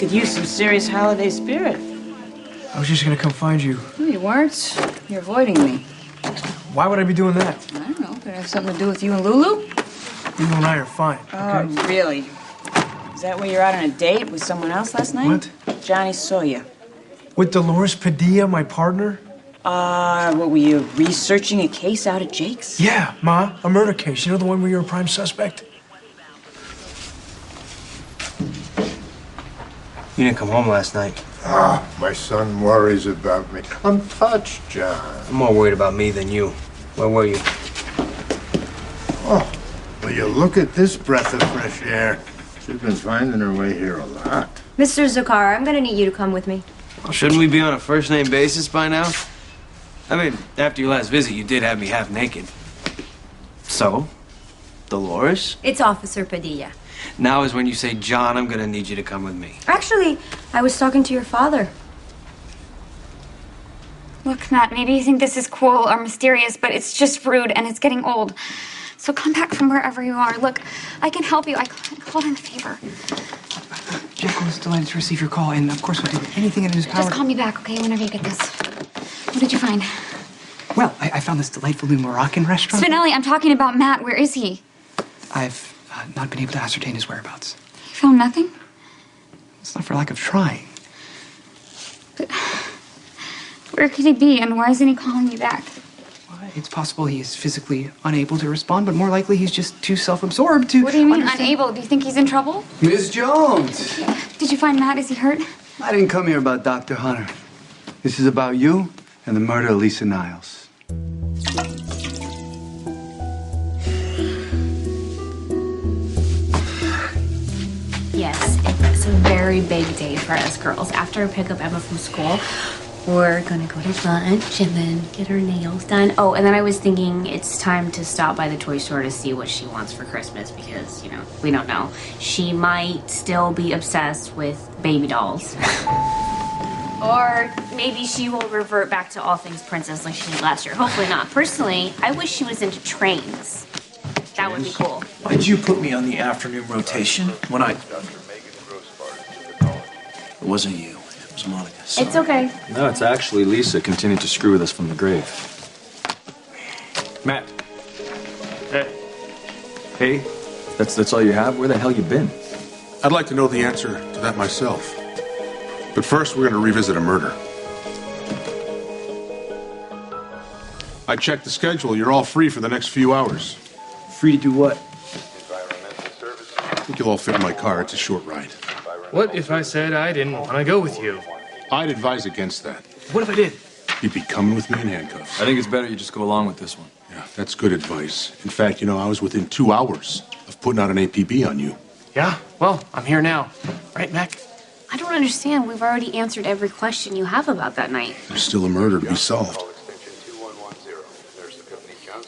could use some serious holiday spirit. I was just gonna come find you. No, you weren't. You're avoiding me. Why would I be doing that? I don't know. Could it have something to do with you and Lulu? You and I are fine, okay? Oh, really? Is that why you're out on a date with someone else last night? What? Johnny saw you. With Dolores Padilla, my partner? What were you, researching a case out at Jake's? Yeah, Ma, a murder case. You know the one where you're a prime suspect? You didn't come home last night. Ah, my son worries about me. I'm touched, John. I'm more worried about me than you. Where were you? Oh, will you look at this breath of fresh air? She's been finding her way here a lot. Mr. Zakar, I'm gonna need you to come with me. Well, shouldn't we be on a first-name basis by now? I mean, after your last visit, you did have me half naked. So, Dolores? It's Officer Padilla. Now is when you say, John, I'm gonna need you to come with me. Actually, I was talking to your father. Look, Matt, maybe you think this is cool or mysterious, but it's just rude and it's getting old. So come back from wherever you are. Look, I can help you. I called in a favor. Jekyll is delighted to receive your call, and of course we'll do anything in his power. Just call me back, okay, whenever you get this. What did you find? Well, I found this delightful new Moroccan restaurant. Spinelli, I'm talking about Matt. Where is he? I've not been able to ascertain his whereabouts. You found nothing? It's not for lack of trying. But where could he be, and why isn't he calling me back? It's possible he is physically unable to respond, but more likely he's just too self-absorbed to... What do you mean, understand. unable? Do you think he's in trouble? Miss Jones! Did you find Matt? Is he hurt? I didn't come here about Dr. Hunter. This is about you and the murder of Lisa Niles. Yes, it's a very big day for us girls. After I pick up Emma from school, we're gonna go to lunch and then get her nails done. Oh, and then I was thinking it's time to stop by the toy store to see what she wants for Christmas because, you know, we don't know. She might still be obsessed with baby dolls. Or maybe she will revert back to all things princess like she did last year. Hopefully not. Personally, I wish she was into trains. That would be cool. Why did you put me on the afternoon rotation when I... It wasn't you. It was Monica. Sorry. It's okay. No, it's actually Lisa continued to screw with us from the grave. Matt. Hey, that's all you have? Where the hell you been? I'd like to know the answer to that myself. But first, we're going to revisit a murder. I checked the schedule. You're all free for the next few hours. Free to do what? I think you'll all fit in my car. It's a short ride. What if I said I didn't want to go with you? I'd advise against that. What if I did? You'd be coming with me in handcuffs. I think it's better you just go along with this one. Yeah, that's good advice. In fact, you know, I was within 2 hours of putting out an APB on you. Yeah? Well, I'm here now. Right, Mac? I don't understand. We've already answered every question you have about that night. There's still a murder to be solved.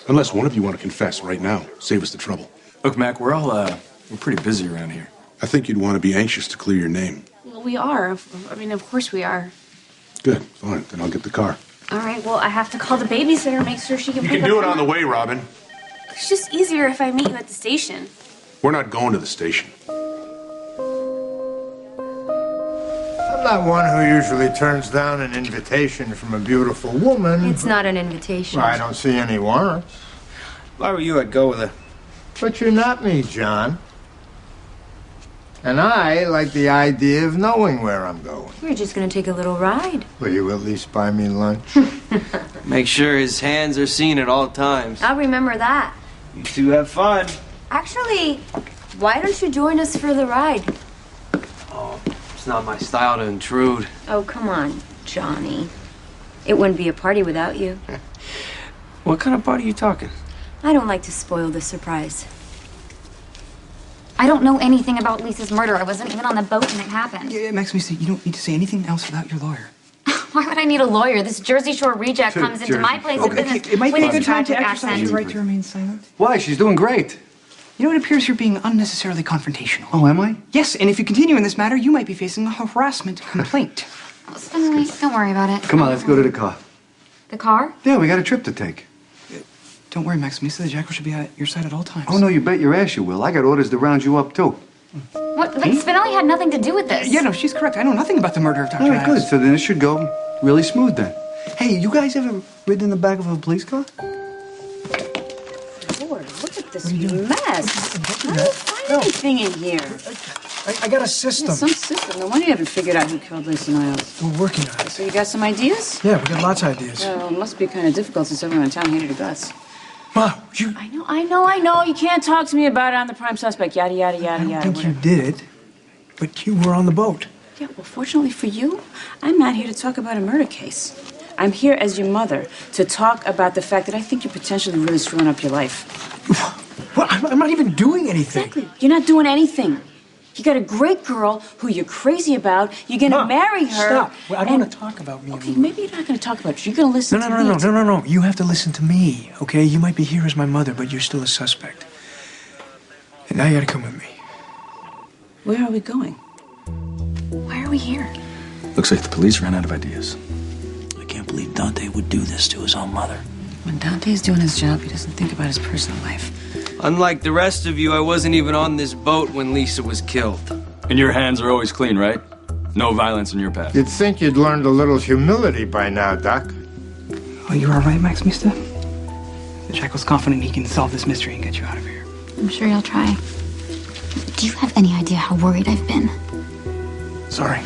Unless one of you want to confess right now. Save us the trouble. Look, Mac, we're pretty busy around here. I think you'd want to be anxious to clear your name. Well, we are. I mean, of course we are. Good, fine. Then I'll get the car. All right, well, I have to call the babysitter, make sure she can You pick can do up it on Emma. the way, Robin. It's just easier if I meet you at the station. We're not going to the station. I'm not one who usually turns down an invitation from a beautiful woman. It's not an invitation. Well, I don't see any warrants. If I were you, I'd go with her. But you're not me, John. And I like the idea of knowing where I'm going. We're just gonna take a little ride. Will you at least buy me lunch? Make sure his hands are seen at all times. I'll remember that. You two have fun. Actually, why don't you join us for the ride? Oh, it's not my style to intrude. Oh, come on, Johnny. It wouldn't be a party without you. What kind of party are you talking? I don't like to spoil the surprise. I don't know anything about Lisa's murder. I wasn't even on the boat when it happened. Yeah, Max, you don't need to say anything else without your lawyer. Why would I need a lawyer? This Jersey Shore reject comes into my place of business It might with be a his good time to tragic exercise accent. your right to remain silent. Why? She's doing great. You know, it appears you're being unnecessarily confrontational. Oh, am I? Yes, and if you continue in this matter, you might be facing a harassment complaint. Oh, Spinelli, don't worry about it. Come on, let's go to the car. The car? Yeah, we got a trip to take. Don't worry, Max. Misa the Jackal should be at your side at all times. Oh, no, you bet your ass you will. I got orders to round you up, too. What? But Spinelli had nothing to do with this. Yeah, no, she's correct. I know nothing about the murder of Dr. All right, good. Niles. So then it should go really smooth then. Hey, you guys ever ridden in the back of a police car? Lord, look at this mess. I don't find anything in here. I got a system. Yeah, some system. No wonder you haven't figured out who killed Lisa Niles. We're working on it. So you got some ideas? Yeah, we got lots of ideas. Well, it must be kind of difficult since everyone in town hated her guts. Ma, you... I know. You can't talk to me about it. I'm the prime suspect. Yada, yada, yada, I yada. don't think you did, but you were on the boat. Yeah, well, fortunately for you, I'm not here to talk about a murder case. I'm here as your mother to talk about the fact that I think you're potentially really screwing up your life. Well, I'm not even doing anything. Exactly. You're not doing anything. You got a great girl who you're crazy about. You're going to marry her. Stop. Well, I don't want to talk about me. Okay, maybe you're not going to talk about it. You're going to listen to me. No. You have to listen to me, okay? You might be here as my mother, but you're still a suspect. And now you got to come with me. Where are we going? Why are we here? Looks like the police ran out of ideas. I can't believe Dante would do this to his own mother. When Dante's doing his job, he doesn't think about his personal life. Unlike the rest of you, I wasn't even on this boat when Lisa was killed. And your hands are always clean, right? No violence in your past. You'd think you'd learned a little humility by now, Doc. Oh, you're all right, Max, mister? Jekyll's confident he can solve this mystery and get you out of here. I'm sure you'll try. Do you have any idea how worried I've been? Sorry.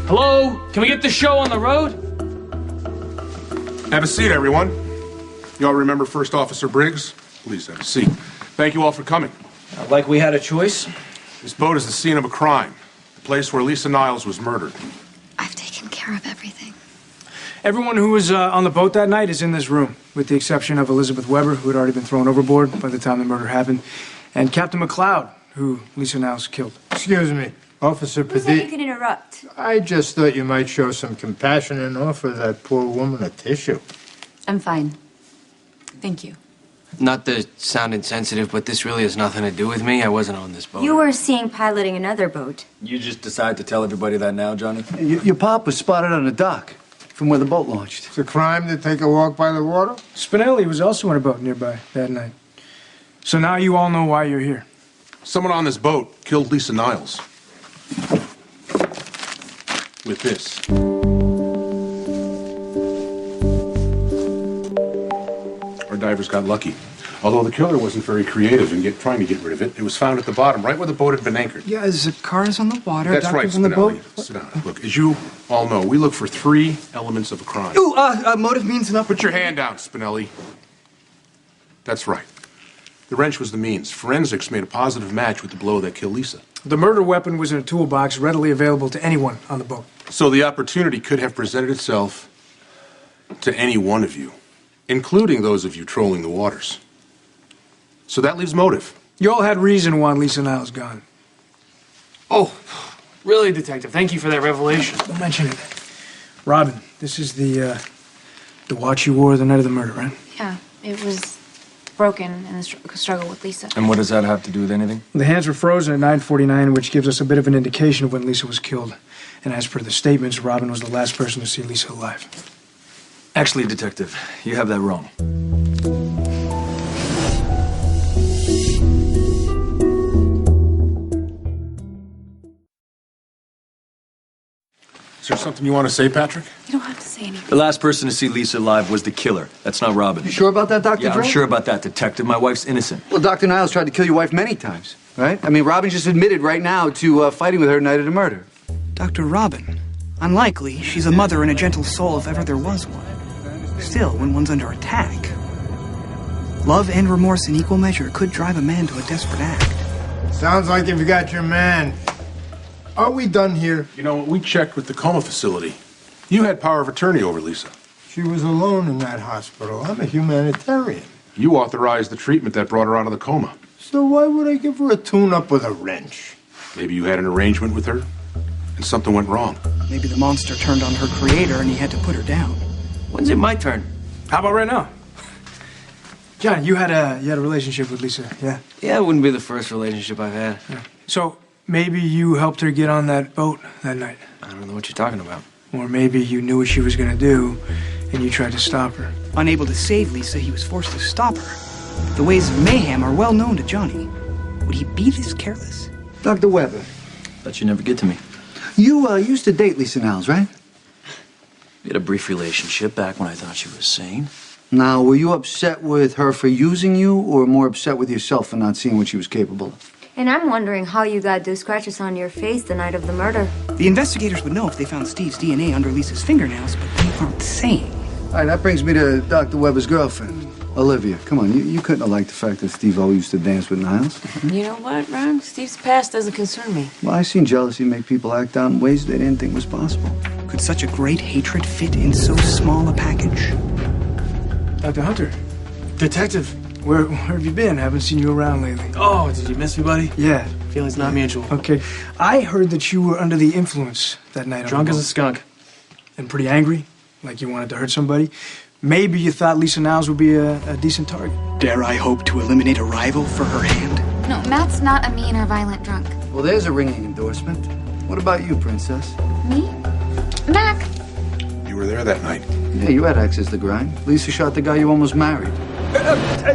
Hello? Can we get the show on the road? Have a seat, everyone. You all remember First Officer Briggs? Please have a seat. Thank you all for coming. Like we had a choice? This boat is the scene of a crime. The place where Lisa Niles was murdered. I've taken care of everything. Everyone who was on the boat that night is in this room, with the exception of Elizabeth Weber, who had already been thrown overboard by the time the murder happened, and Captain McLeod, who Lisa Niles killed. Excuse me, Officer Who said you Padilla. can interrupt? I just thought you might show some compassion and offer that poor woman a tissue. I'm fine. Thank you. Not to sound insensitive, but this really has nothing to do with me. I wasn't on this boat. You were seen piloting another boat. You just decide to tell everybody that now, Johnny? Your pop was spotted on the dock from where the boat launched. It's a crime to take a walk by the water? Spinelli was also on a boat nearby that night. So now you all know why you're here. Someone on this boat killed Lisa Niles. With this. Our divers got lucky. Although the killer wasn't very creative in trying to get rid of it, it was found at the bottom, right where the boat had been anchored. Yeah, the car's on the water. That's right, Doctor's on the boat. Spinelli. Sit down. Look, as you all know, we look for 3 elements of a crime. Ooh, motive means enough. Put your hand down, Spinelli. That's right. The wrench was the means. Forensics made a positive match with the blow that killed Lisa. The murder weapon was in a toolbox readily available to anyone on the boat. So the opportunity could have presented itself to any one of you, including those of you trolling the waters. So that leaves motive. You all had reason why Lisa Niles gone. Oh, really, Detective? Thank you for that revelation. Don't mention it. Robin, this is the watch you wore the night of the murder, right? Yeah, it was broken in the struggle with Lisa. And what does that have to do with anything? The hands were frozen at 9:49, which gives us a bit of an indication of when Lisa was killed. And as per the statements, Robin was the last person to see Lisa alive. Actually, Detective, you have that wrong. Is there something you want to say, Patrick? You don't have to say anything. The last person to see Lisa alive was the killer. That's not Robin. You sure about that, Dr. Yeah, Dre? I'm sure about that, Detective. My wife's innocent. Well, Dr. Niles tried to kill your wife many times, right? I mean, Robin just admitted right now to fighting with her the night of the murder. Dr. Robin. Unlikely. She's a mother and a gentle soul if ever there was one. Still, when one's under attack, love and remorse in equal measure could drive a man to a desperate act. Sounds like you've got your man. Are we done here? You know, we checked with the coma facility. You had power of attorney over Lisa. She was alone in that hospital. I'm a humanitarian. You authorized the treatment that brought her out of the coma. So why would I give her a tune-up with a wrench? Maybe you had an arrangement with her, and something went wrong. Maybe the monster turned on her creator and he had to put her down. When's it my turn? How about right now? John, you had a relationship with Lisa, yeah? Yeah, it wouldn't be the first relationship I've had. Yeah. So maybe you helped her get on that boat that night. I don't know what you're talking about. Or maybe you knew what she was going to do, and you tried to stop her. Unable to save Lisa, he was forced to stop her. The ways of mayhem are well known to Johnny. Would he be this careless? Dr. Weber. Bet you never get to me. You used to date Lisa Niles, right? We had a brief relationship back when I thought she was sane. Now, were you upset with her for using you, or more upset with yourself for not seeing what she was capable of? And I'm wondering how you got those scratches on your face the night of the murder. The investigators would know if they found Steve's DNA under Lisa's fingernails, but they aren't sane. All right, that brings me to Dr. Weber's girlfriend, Olivia. Come on, you couldn't have liked the fact that Steve O used to dance with Niles. You know what, Ron? Steve's past doesn't concern me. Well, I've seen jealousy make people act out in ways they didn't think was possible. Could such a great hatred fit in so small a package? Dr. Hunter, Detective. where have you been? Haven't seen you around lately. Oh, did you miss me, buddy? Yeah. Feelings not mutual. Okay. I heard that you were under the influence that night. Drunk on the as a skunk. and pretty angry, like you wanted to hurt somebody. Maybe you thought Lisa Niles would be a decent target. Dare I hope to eliminate a rival for her hand? No, Matt's not a mean or violent drunk. Well, there's a ringing endorsement. What about you, Princess? Me? Mac. You were there that night. Yeah, you had access to the grind. Lisa shot the guy you almost married.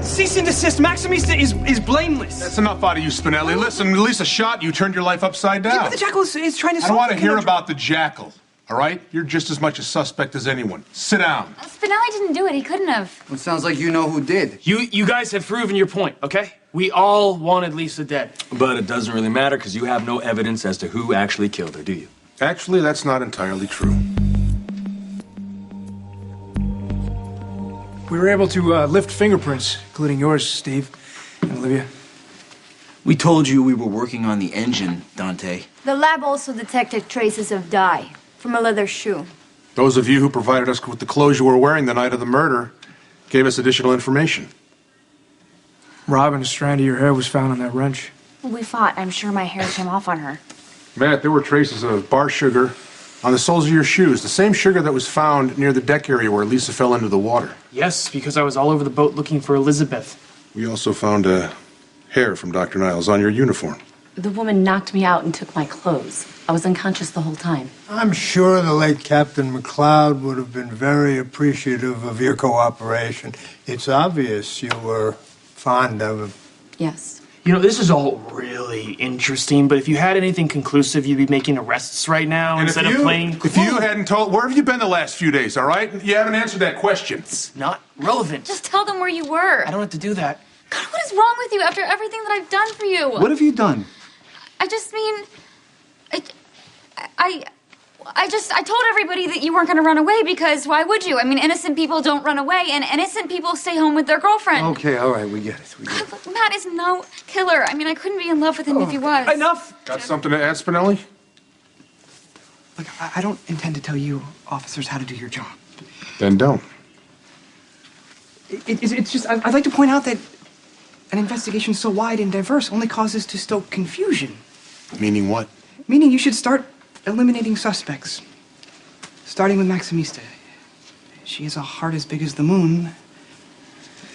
Cease and desist. Maximista is blameless. That's enough out of you, Spinelli. Listen, Lisa shot you, turned your life upside down. Yeah, but the Jackal is trying to I solve don't want the to hear conundrum. about the Jackal, all right? You're just as much a suspect as anyone. Sit down. Spinelli didn't do it. He couldn't have. Well, it sounds like you know who did. You guys have proven your point, okay? We all wanted Lisa dead. But it doesn't really matter because you have no evidence as to who actually killed her, do you? Actually, that's not entirely true. We were able to lift fingerprints, including yours, Steve and Olivia. We told you we were working on the engine, Dante. The lab also detected traces of dye from a leather shoe. Those of you who provided us with the clothes you were wearing the night of the murder gave us additional information. Robin, a strand of your hair was found on that wrench. We fought. I'm sure my hair came off on her. Matt, there were traces of bar sugar on the soles of your shoes, the same sugar that was found near the deck area where Lisa fell into the water. Yes, because I was all over the boat looking for Elizabeth. We also found hair from Dr. Niles on your uniform. The woman knocked me out and took my clothes. I was unconscious the whole time. I'm sure the late Captain McLeod would have been very appreciative of your cooperation. It's obvious you were fond of him. Yes. You know, this is all really interesting, but if you had anything conclusive, you'd be making arrests right now instead of playing. If you hadn't told, where have you been the last few days, all right? You haven't answered that question. It's not relevant. Just tell them where you were. I don't have to do that. God, what is wrong with you after everything that I've done for you? What have you done? I just mean, I told everybody that you weren't going to run away because why would you? I mean, innocent people don't run away and innocent people stay home with their girlfriend. Okay, all right, we get it. Look, Matt is no killer. I mean, I couldn't be in love with him if he was. Enough! Got something to add, Spinelli? Look, I don't intend to tell you officers how to do your job. Then don't. It's just, I'd like to point out that an investigation so wide and diverse only causes to stoke confusion. Meaning what? Meaning you should start eliminating suspects. Starting with Maximista. She has a heart as big as the moon,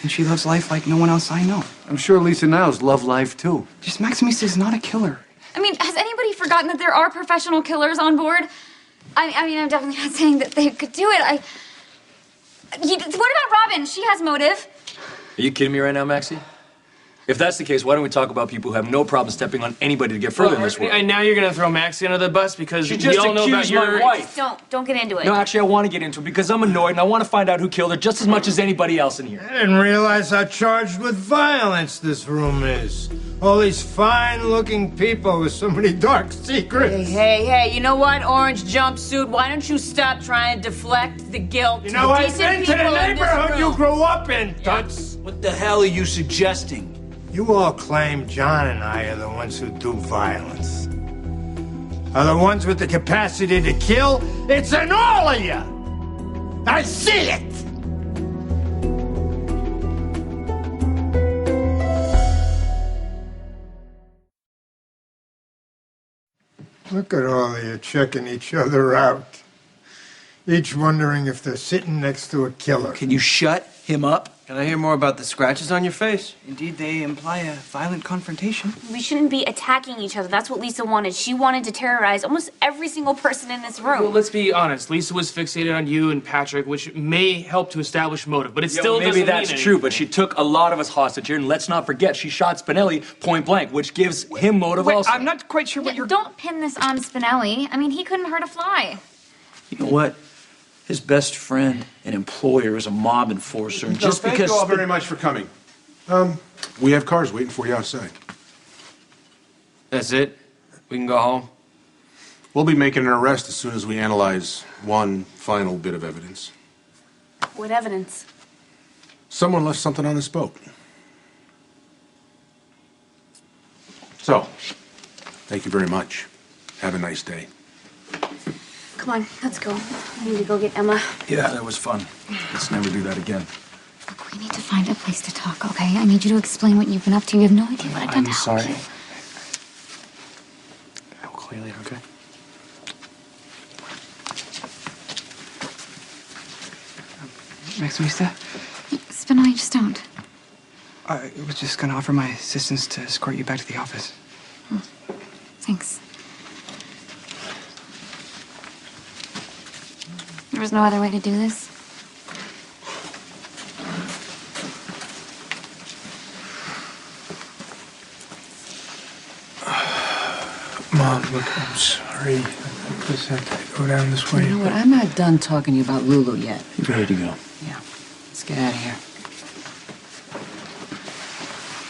and she loves life like no one else I know. I'm sure Lisa Niles loved life, too. Just Maximista is not a killer. I mean, has anybody forgotten that there are professional killers on board? I mean, I'm definitely not saying that they could do it. What about Robin? She has motive. Are you kidding me right now, Maxie? If that's the case, why don't we talk about people who have no problem stepping on anybody to get further in this world? And now you're gonna throw Maxie under the bus because She we just all know about accused your... my wife. Don't get into it. No, actually, I want to get into it because I'm annoyed and I want to find out who killed her just as much as anybody else in here. I didn't realize how charged with violence this room is. All these fine-looking people with so many dark secrets. Hey, you know what, orange jumpsuit? Why don't you stop trying to deflect the guilt? You know, I've Decent been to the people in this neighborhood you room. grew up in, Toots. What the hell are you suggesting? You all claim John and I are the ones who do violence. Are the ones with the capacity to kill? It's in all of you! I see it! Look at all of you checking each other out. Each wondering if they're sitting next to a killer. Can you shut him up? Can I hear more about the scratches on your face? Indeed, they imply a violent confrontation. We shouldn't be attacking each other. That's what Lisa wanted. She wanted to terrorize almost every single person in this room. Well, let's be honest. Lisa was fixated on you and Patrick, which may help to establish motive, but it still doesn't maybe mean that's anything. true, but she took a lot of us hostage here, and let's not forget she shot Spinelli point blank, which gives him motive also. I'm not quite sure what you're... Don't pin this on Spinelli. I mean, he couldn't hurt a fly. You know what? His best friend and employer is a mob enforcer, and just thank because... you all very much for coming. We have cars waiting for you outside. That's it? We can go home? We'll be making an arrest as soon as we analyze one final bit of evidence. What evidence? Someone left something on this boat. So, thank you very much. Have a nice day. Come on, let's go. I need to go get Emma. Yeah, that was fun. Let's never do that again. Look, we need to find a place to talk, okay? I need you to explain what you've been up to. You have no idea what I've done to help you. I will call you later, okay? Maximista? Spinelli, just don't. I was just gonna offer my assistance to escort you back to the office. Thanks. There was no other way to do this? Mom, look, I'm sorry. I just have to go down this way. You know what? I'm not done talking to you about Lulu yet. You're ready to go. Yeah. Let's get out of here.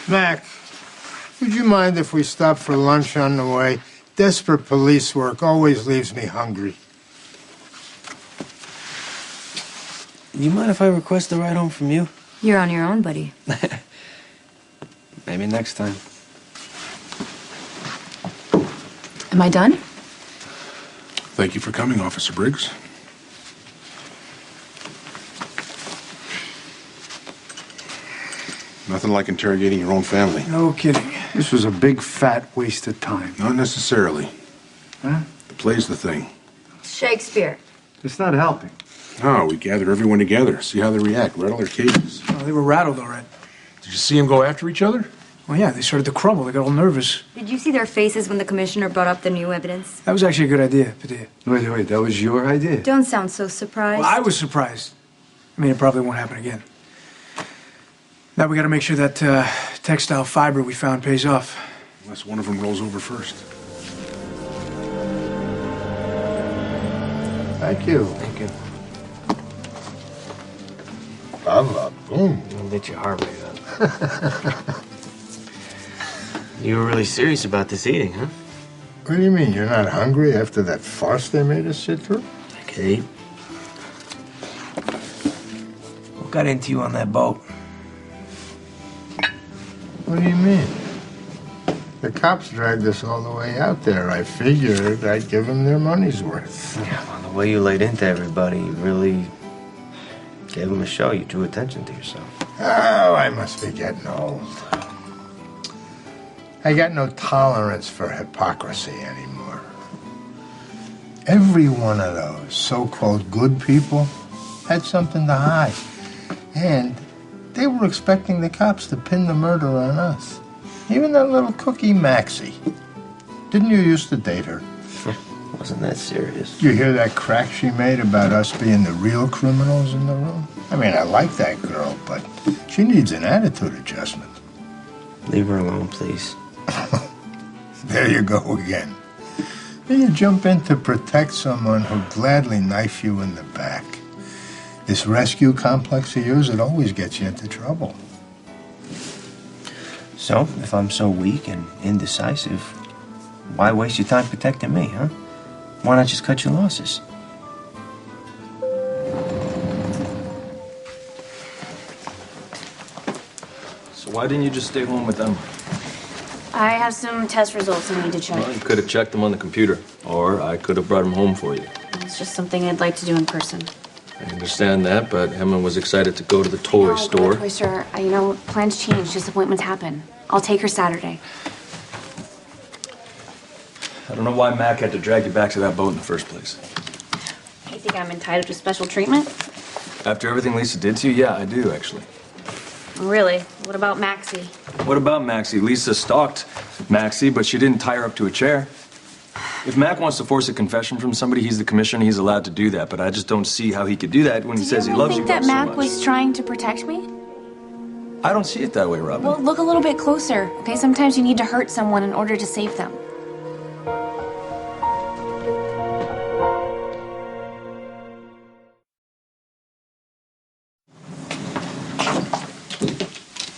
Mac, would you mind if we stop for lunch on the way? Desperate police work always leaves me hungry. You mind if I request a ride home from you? You're on your own, buddy. Maybe next time. Am I done? Thank you for coming, Officer Briggs. Nothing like interrogating your own family. No kidding. This was a big, fat waste of time. Not necessarily. Huh? The play's the thing. Shakespeare. It's not helping. No, we gather everyone together, see how they react, rattle their cages. Oh, they were rattled already. Did you see them go after each other? Well, yeah, they started to crumble. They got all nervous. Did you see their faces when the commissioner brought up the new evidence? That was actually a good idea, Padilla. Wait, that was your idea? Don't sound so surprised. Well, I was surprised. I mean, it probably won't happen again. Now we gotta make sure that textile fiber we found pays off. Unless one of them rolls over first. Thank you. Thank you. Boom. I'll get your heart rate up. You were really serious about this eating, huh? What do you mean? You're not hungry after that farce they made us sit through? Okay. What got into you on that boat? What do you mean? The cops dragged us all the way out there. I figured I'd give them their money's worth. Yeah, well, the way you laid into everybody, you really gave them a show. You drew attention to yourself. Oh, I must be getting old. I got no tolerance for hypocrisy anymore. Every one of those so-called good people had something to hide. And they were expecting the cops to pin the murder on us. Even that little cookie Maxie. Didn't you used to date her? Wasn't that serious? Did you hear that crack she made about us being the real criminals in the room? I mean, I like that girl, but she needs an attitude adjustment. Leave her alone, please. There you go again. Then you jump in to protect someone who'd gladly knife you in the back. This rescue complex of yours, it always gets you into trouble. So, if I'm so weak and indecisive, why waste your time protecting me, huh? Why not just cut your losses? So why didn't you just stay home with Emma? I have some test results I need to check. Well, you could have checked them on the computer, or I could have brought them home for you. It's just something I'd like to do in person. I understand that, but Emma was excited to go to the toy store. Toy store. You know, plans change, disappointments happen. I'll take her Saturday. I don't know why Mac had to drag you back to that boat in the first place. You think I'm entitled to special treatment? After everything Lisa did to you, yeah, I do, actually. Really? What about Maxie? What about Maxie? Lisa stalked Maxie, but she didn't tie her up to a chair. If Mac wants to force a confession from somebody, he's the commissioner, he's allowed to do that. But I just don't see how he could do that when he says he loves you Did you both think that so Mac much. was trying to protect me? I don't see it that way, Robin. Well, look a little bit closer, okay? Sometimes you need to hurt someone in order to save them.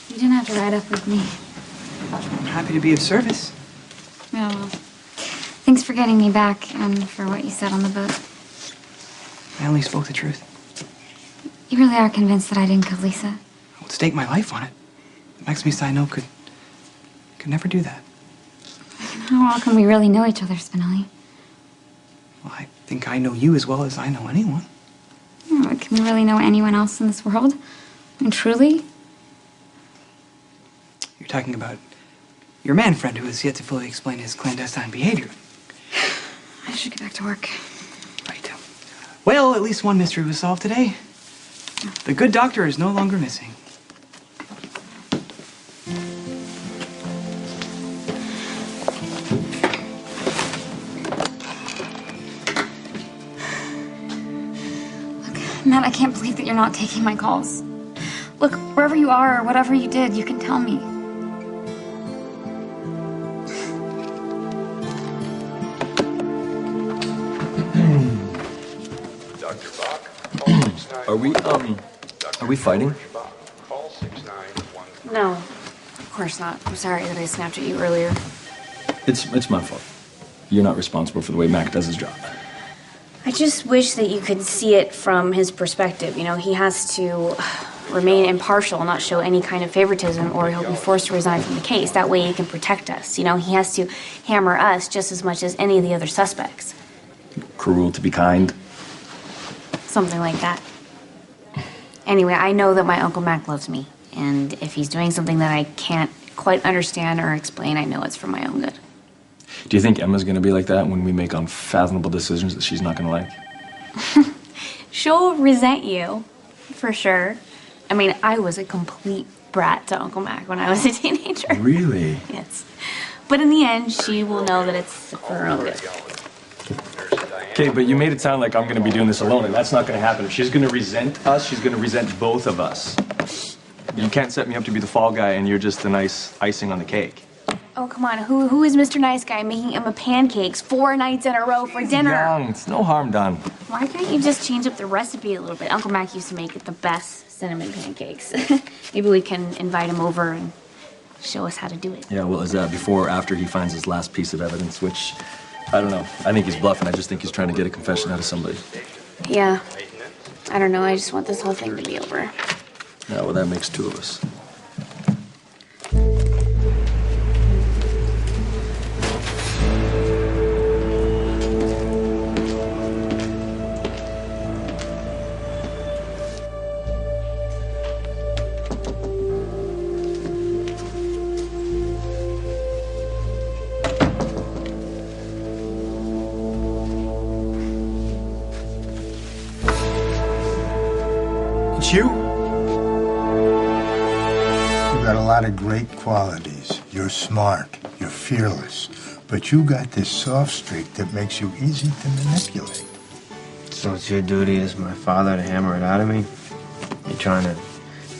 You didn't have to ride up with me. I'm happy to be of service. Oh, well. Thanks for getting me back and for what you said on the boat. I only spoke the truth. You really are convinced that I didn't kill Lisa? I would stake my life on it. Maximus I know could never do that. How well can we really know each other, Spinelli? Well, I think I know you as well as I know anyone. Oh, can we really know anyone else in this world? And truly? You're talking about your man friend who has yet to fully explain his clandestine behavior. I should get back to work. Right. Well, at least one mystery was solved today. The good doctor is no longer missing. Matt, I can't believe that you're not taking my calls. Look, wherever you are or whatever you did, you can tell me. Are we fighting? No, of course not. I'm sorry that I snapped at you earlier. It's my fault. You're not responsible for the way Mac does his job. I just wish that you could see it from his perspective. You know, he has to remain impartial, not show any kind of favoritism, or he'll be forced to resign from the case. That way he can protect us. You know, he has to hammer us just as much as any of the other suspects. Cruel to be kind. Something like that. Anyway, I know that my Uncle Mac loves me. And if he's doing something that I can't quite understand or explain, I know it's for my own good. Do you think Emma's gonna be like that when we make unfathomable decisions that she's not gonna like? She'll resent you, for sure. I mean, I was a complete brat to Uncle Mac when I was a teenager. Really? Yes. But in the end, she will know that it's for her own good. Okay, but you made it sound like I'm gonna be doing this alone, and that's not gonna happen. If she's gonna resent us, she's gonna resent both of us. You can't set me up to be the fall guy, and you're just the nice icing on the cake. Oh, come on. Who is Mr. Nice Guy making Emma pancakes 4 nights in a row for dinner? Young, it's no harm done. Why can't you just change up the recipe a little bit? Uncle Mac used to make the best cinnamon pancakes. Maybe we can invite him over and show us how to do it. Yeah, well, is that before or after he finds his last piece of evidence, which, I don't know. I think he's bluffing. I just think he's trying to get a confession out of somebody. Yeah. I don't know. I just want this whole thing to be over. Yeah, well, that makes 2 of us. It's you? You got a lot of great qualities. You're smart. You're fearless. But you got this soft streak that makes you easy to manipulate. So it's your duty as my father to hammer it out of me? You're trying to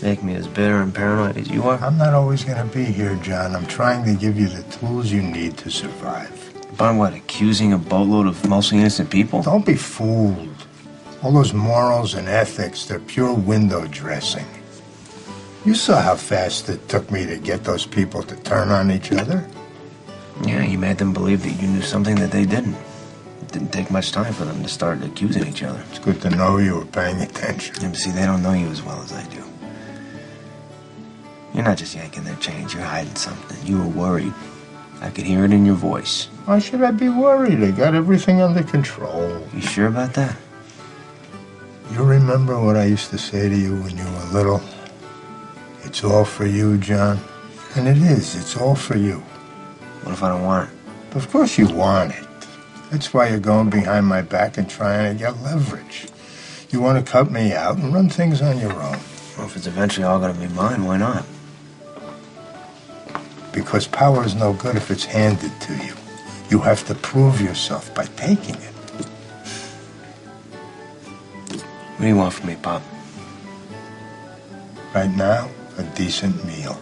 make me as bitter and paranoid as you are? I'm not always going to be here, John. I'm trying to give you the tools you need to survive. By what, accusing a boatload of mostly innocent people? Don't be fooled. All those morals and ethics, they're pure window dressing. You saw how fast it took me to get those people to turn on each other. Yeah, you made them believe that you knew something that they didn't. It didn't take much time for them to start accusing each other. It's good to know you were paying attention. Yeah, but see, they don't know you as well as I do. You're not just yanking their chains, you're hiding something. You were worried. I could hear it in your voice. Why should I be worried? I got everything under control. You sure about that? You remember what I used to say to you when you were little? It's all for you, John. And it is. It's all for you. What if I don't want it? Of course you want it. That's why you're going behind my back and trying to get leverage. You want to cut me out and run things on your own. Well, if it's eventually all gonna be mine, why not? Because power is no good if it's handed to you. You have to prove yourself by taking it. What do you want from me, Pop? Right now, a decent meal.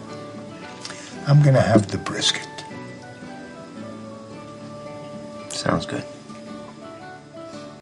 I'm gonna have the brisket. Sounds good.